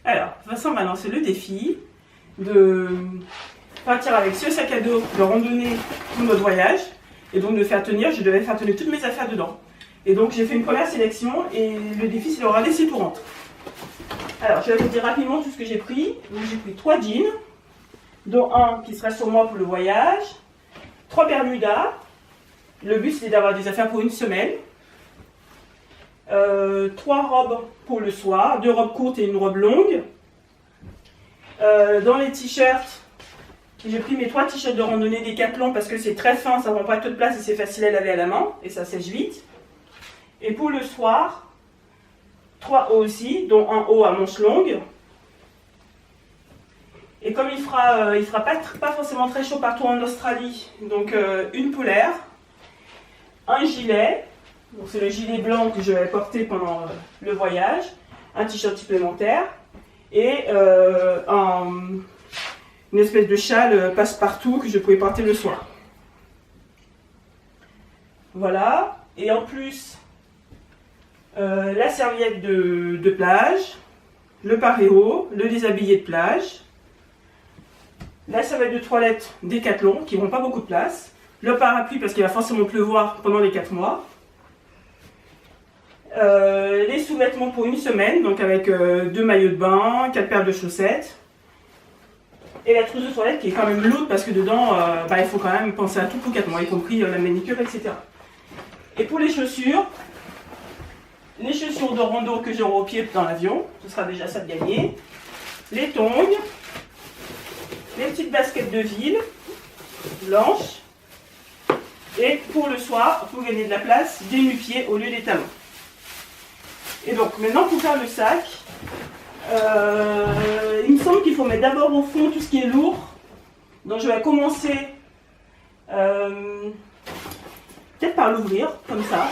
Alors, Vincent m'a lancé le défi de partir avec ce sac à dos de randonnée pour notre voyage. Et donc je devais faire tenir toutes mes affaires dedans. Et donc j'ai fait une première sélection et le défi c'est de regarder si tout rentre. Alors je vais vous dire rapidement tout ce que j'ai pris. Donc j'ai pris 3 jeans, dont un qui sera sur moi pour le voyage, 3 bermudas. Le but c'est d'avoir des affaires pour une semaine. 3 robes pour le soir, 2 robes courtes et une robe longue. Dans les t-shirts, j'ai pris mes 3 t-shirts de randonnée Décathlon parce que c'est très fin, ça ne prend pas toute place et c'est facile à laver à la main et ça sèche vite. Et pour le soir, 3 hauts aussi, dont un haut à manches longues. Et comme il fera pas forcément très chaud partout en Australie, donc une polaire, un gilet, donc c'est le gilet blanc que je vais porter pendant le voyage, un t-shirt supplémentaire et une espèce de châle passe-partout que je pouvais porter le soir. Voilà, et en plus, la serviette de plage, le paréo, le déshabillé de plage, la serviette de toilette Décathlon qui ne prend pas beaucoup de place, le parapluie parce qu'il va forcément pleuvoir pendant les 4 mois, les sous-vêtements pour une semaine, donc avec 2 maillots de bain, 4 paires de chaussettes, et la trousse de toilette qui est quand même lourde parce que dedans, il faut quand même penser à tout pour 4 mois, y compris la manicure, etc. Et pour les chaussures de rando que j'aurai au pied dans l'avion, ce sera déjà ça de gagner, les tongs, les petites baskets de ville, blanches, et pour le soir, pour gagner de la place, des nu-pieds au lieu des talons. Et donc maintenant pour faire le sac, il me semble qu'il faut mettre d'abord au fond tout ce qui est lourd. Donc je vais commencer peut-être par l'ouvrir, comme ça.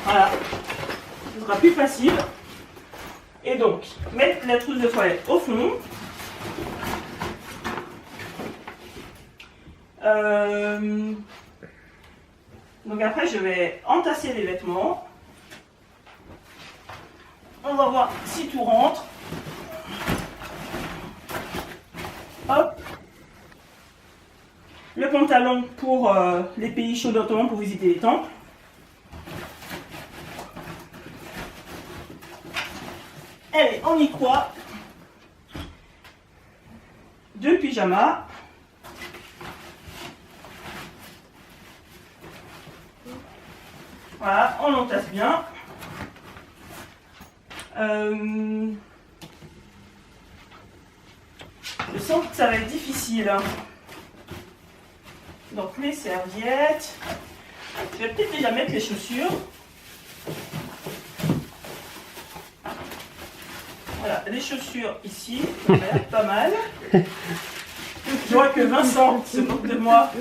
Voilà, ce sera plus facile. Et donc, mettre la trousse de toilette au fond. Donc après je vais entasser les vêtements. On va voir si tout rentre. Hop. Le pantalon pour les pays chauds notamment pour visiter les temples. Allez, on y croit. 2 pyjamas. Voilà, on entasse bien. Je sens que ça va être difficile. Donc les serviettes. Je vais peut-être déjà mettre les chaussures. Voilà, les chaussures ici, ça a l'air pas mal. Je vois que Vincent se moque de moi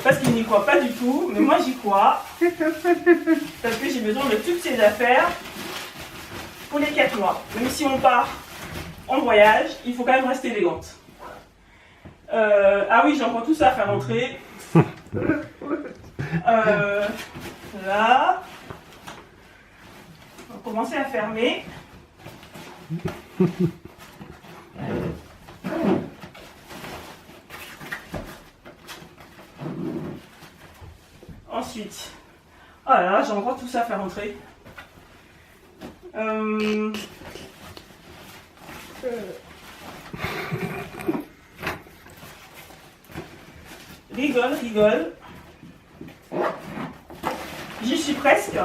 parce qu'il n'y croit pas du tout, mais moi j'y crois. Parce que j'ai besoin de toutes ces affaires pour les 4 mois. Même si on part en voyage, il faut quand même rester élégante. Ah oui, j'ai encore tout ça à faire rentrer. Là. On va commencer à fermer. Ensuite, oh là là, j'ai encore tout ça à faire rentrer. Rigole. J'y suis presque.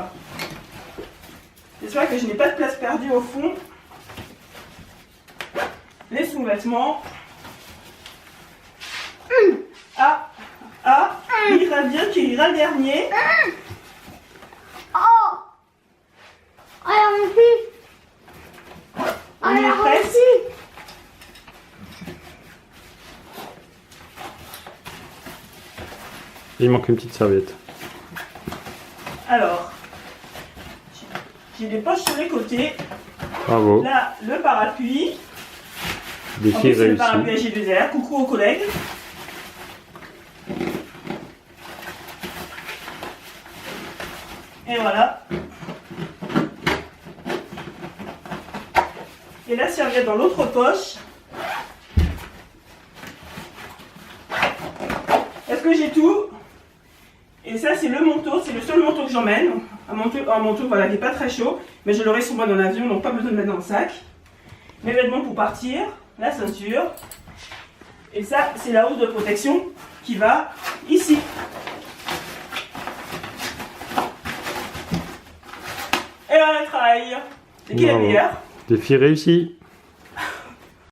J'espère que je n'ai pas de place perdue au fond. Les sous-vêtements. Il ira bien qu'il ira le dernier. Oh! Alors, mon fils! On est presque. Il manque une petite serviette. Alors, j'ai des poches sur les côtés. Bravo. Là, le parapluie. Défi En plus, c'est le réussi. parapluie AG2R. Coucou aux collègues. Et voilà. Et la serviette dans l'autre poche. Est-ce que j'ai tout? Et ça, c'est le manteau, c'est le seul manteau que j'emmène. Un manteau voilà, qui n'est pas très chaud, mais je l'aurai sur moi dans l'avion, donc pas besoin de mettre dans le sac. Mes vêtements pour partir, la ceinture. Et ça, c'est la housse de protection qui va ici. Et voilà le travail. C'est qui la Bravo. meilleure? Défi réussi.